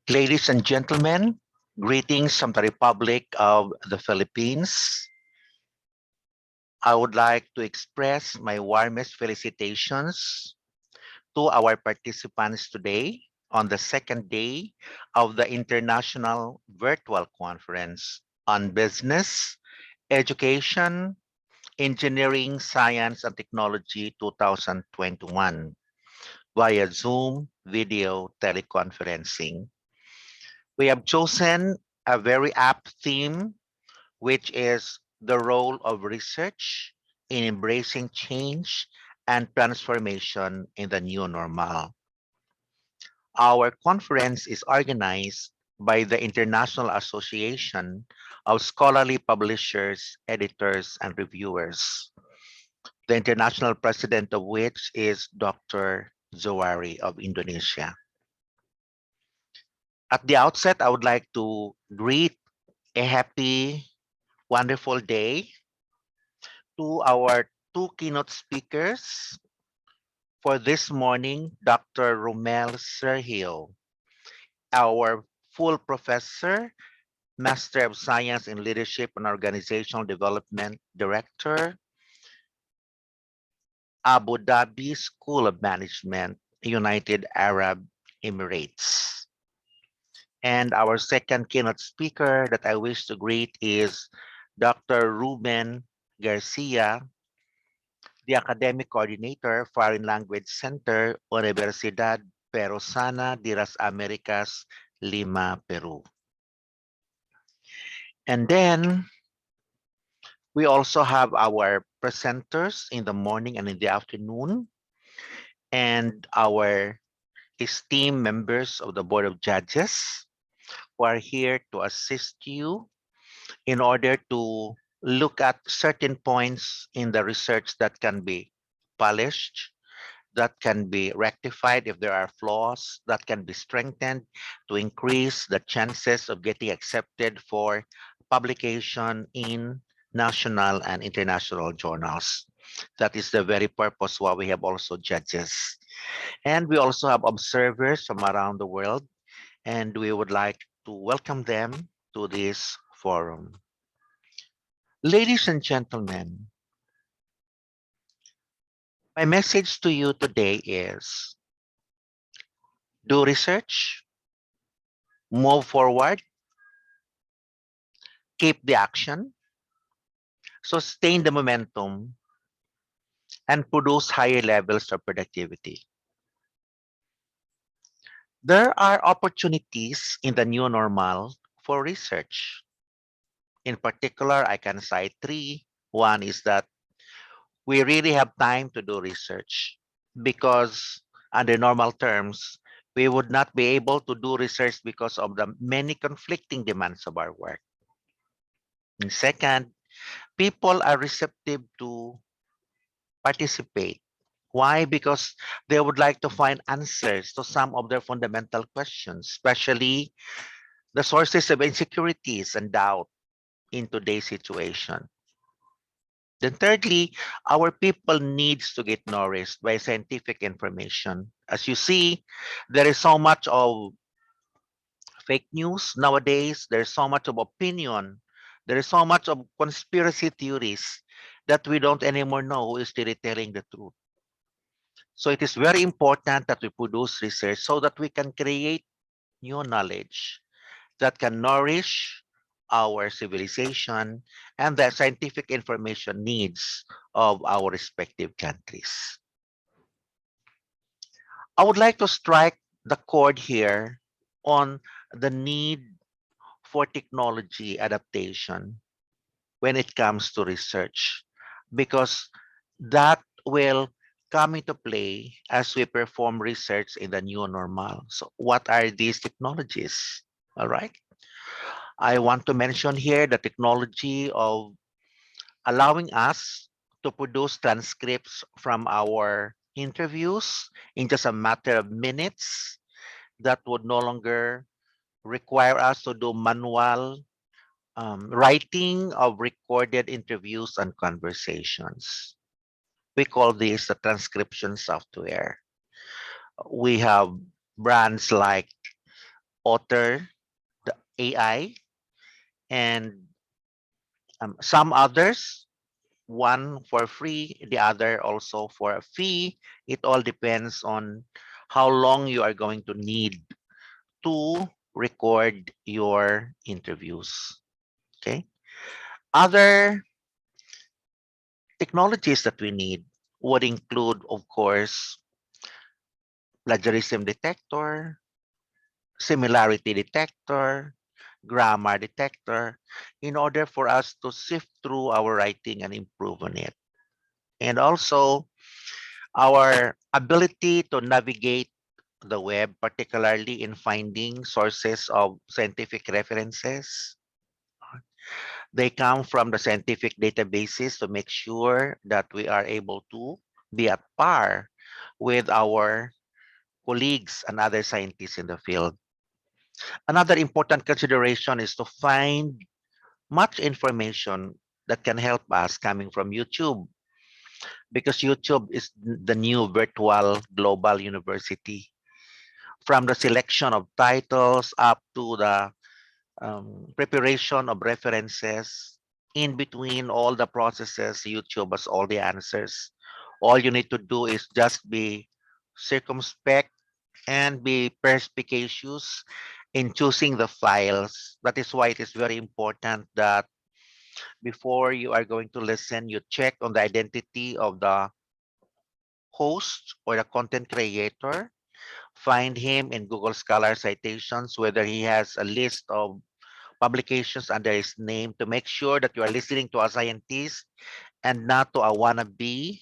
Ladies and gentlemen, greetings from the Republic of the Philippines. I would like to express my warmest felicitations to our participants today on the second day of the International Virtual Conference on Business, Education, Engineering, Science, and Technology 2021 via Zoom video teleconferencing. We have chosen a very apt theme, which is the role of research in embracing change and transformation in the new normal. Our conference is organized by the International Association of Scholarly Publishers, Editors, and Reviewers, the international president of which is Dr. Zawari of Indonesia. At the outset, I would like to greet a happy, wonderful day to our two keynote speakers for this morning, Dr. Romel Sergio, our full professor, Master of Science in Leadership and Organizational Development Director, Abu Dhabi School of Management, United Arab Emirates. And our second keynote speaker that I wish to greet is Dr. Ruben Garcia, the Academic Coordinator, Foreign Language Center, Universidad Perosana de las Americas, Lima, Peru. And then we also have our presenters in the morning and in the afternoon, and our esteemed members of the Board of Judges who are here to assist you in order to look at certain points in the research that can be polished, that can be rectified if there are flaws, that can be strengthened to increase the chances of getting accepted for publication in national and international journals. That is the very purpose why we have also judges. And we also have observers from around the world, and we would like to welcome them to this forum. Ladies and gentlemen, my message to you today is do research, move forward, keep the action, sustain the momentum, and produce higher levels of productivity. There are opportunities in the new normal for research. In particular, I can cite three. One is that we really have time to do research because under normal terms, we would not be able to do research because of the many conflicting demands of our work. And second, people are receptive to participate. Why? Because they would like to find answers to some of their fundamental questions, especially the sources of insecurities and doubt in today's situation. Then thirdly, our people needs to get nourished by scientific information. As you see, there is so much of fake news nowadays. There's so much of opinion. There is so much of conspiracy theories that we don't anymore know who is really telling the truth. So it is very important that we produce research so that we can create new knowledge that can nourish our civilization and the scientific information needs of our respective countries. I would like to strike the chord here on the need for technology adaptation when it comes to research, because that will come into play as we perform research in the new normal. So what are these technologies? All right. I want to mention here the technology of allowing us to produce transcripts from our interviews in just a matter of minutes. That would no longer require us to do manual writing of recorded interviews and conversations. We call this the transcription software. We have brands like Otter, the AI, and some others, one for free, the other also for a fee. It all depends on how long you are going to need to record your interviews. Okay. Other technologies that we need would include, of course, plagiarism detector, similarity detector, grammar detector, in order for us to sift through our writing and improve on it. And also our ability to navigate the web, particularly in finding sources of scientific references. They come from the scientific databases to make sure that we are able to be at par with our colleagues and other scientists in the field. Another important consideration is to find much information that can help us coming from YouTube, because YouTube is the new virtual global university. From the selection of titles up to the preparation of references, in between all the processes, YouTube has all the answers. All you need to do is just be circumspect and be perspicacious in choosing the files. That is why it is very important that before you are going to listen, you check on the identity of the host or the content creator. Find him in Google Scholar citations, whether he has a list of publications under his name, to make sure that you are listening to a scientist and not to a wannabe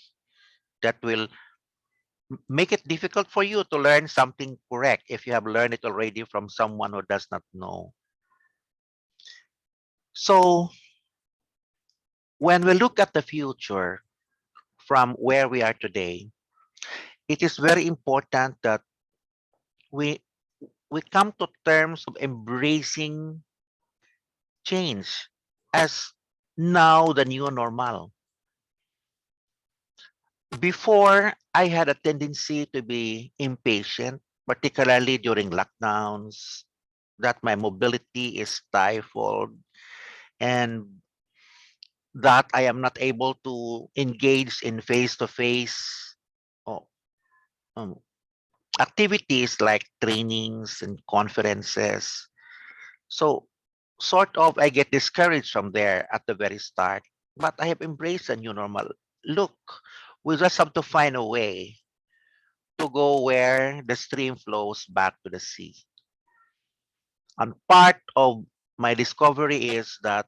that will make it difficult for you to learn something correct if you have learned it already from someone who does not know. So when we look at the future from where we are today, it is very important that we we come to terms of embracing change as now the new normal. Before, I had a tendency to be impatient, particularly during lockdowns, that my mobility is stifled and that I am not able to engage in face-to-face oh, um, activities like trainings and conferences. So, sort of, I get discouraged from there at the very start. But I have embraced a new normal. Look, we just have to find a way to go where the stream flows back to the sea. And part of my discovery is that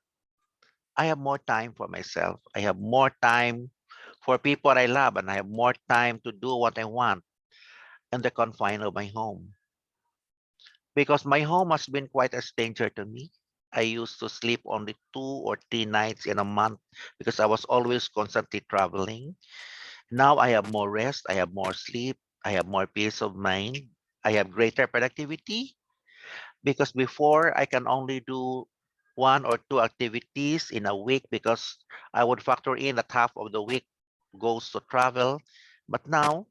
I have more time for myself. I have more time for people I love, and I have more time to do what I want in the confine of my home. Because my home has been quite a stranger to me. I used to sleep only 2 or 3 nights in a month because I was always constantly traveling. Now I have more rest, I have more sleep, I have more peace of mind, I have greater productivity, because before I can only do 1 or 2 activities in a week because I would factor in that half of the week goes to travel. But now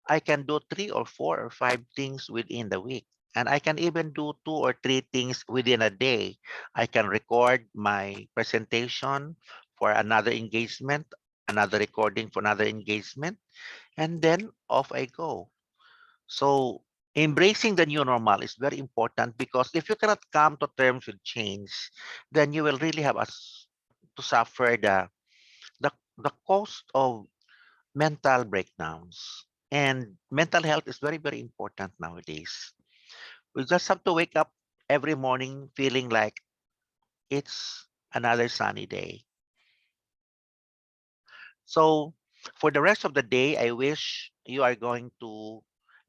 I can do 3 or 4 or 5 things within the week. And I can even do 2 or 3 things within a day. I can record my presentation for another engagement, another recording for another engagement, and then off I go. So embracing the new normal is very important, because if you cannot come to terms with change, then you will really have us to suffer the cost of mental breakdowns. And mental health is very, very important nowadays. We just have to wake up every morning feeling like it's another sunny day. So for the rest of the day, I wish you are going to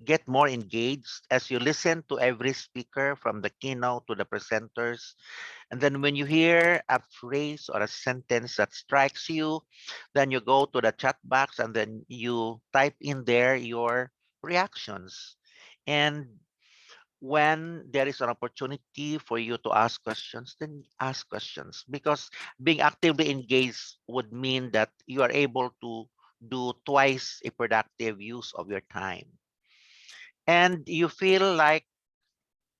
get more engaged as you listen to every speaker, from the keynote to the presenters. And then when you hear a phrase or a sentence that strikes you, then you go to the chat box and then you type in there your reactions. And when there is an opportunity for you to ask questions, then ask questions, because being actively engaged would mean that you are able to do twice a productive use of your time. And you feel like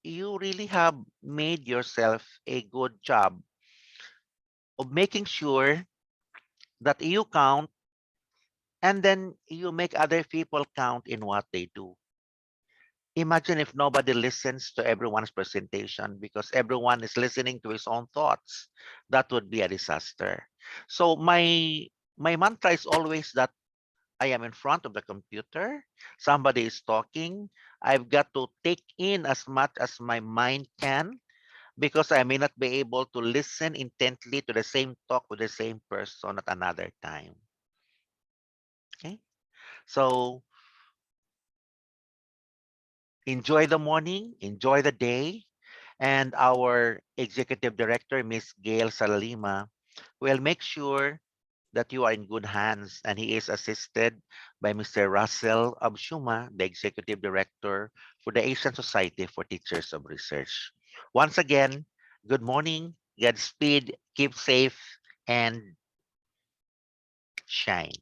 you really have made yourself a good job of making sure that you count and then you make other people count in what they do. Imagine if nobody listens to everyone's presentation because everyone is listening to his own thoughts. That would be a disaster. So my mantra is always that I am in front of the computer, somebody is talking, I've got to take in as much as my mind can because I may not be able to listen intently to the same talk with the same person at another time. Okay? So enjoy the morning, enjoy the day, and our executive director, Miss Gail Salima, will make sure that you are in good hands, and he is assisted by Mr. Russell Abshuma, the executive director for the Asian Society for Teachers of Research. Once again, good morning, Godspeed, keep safe, and shine.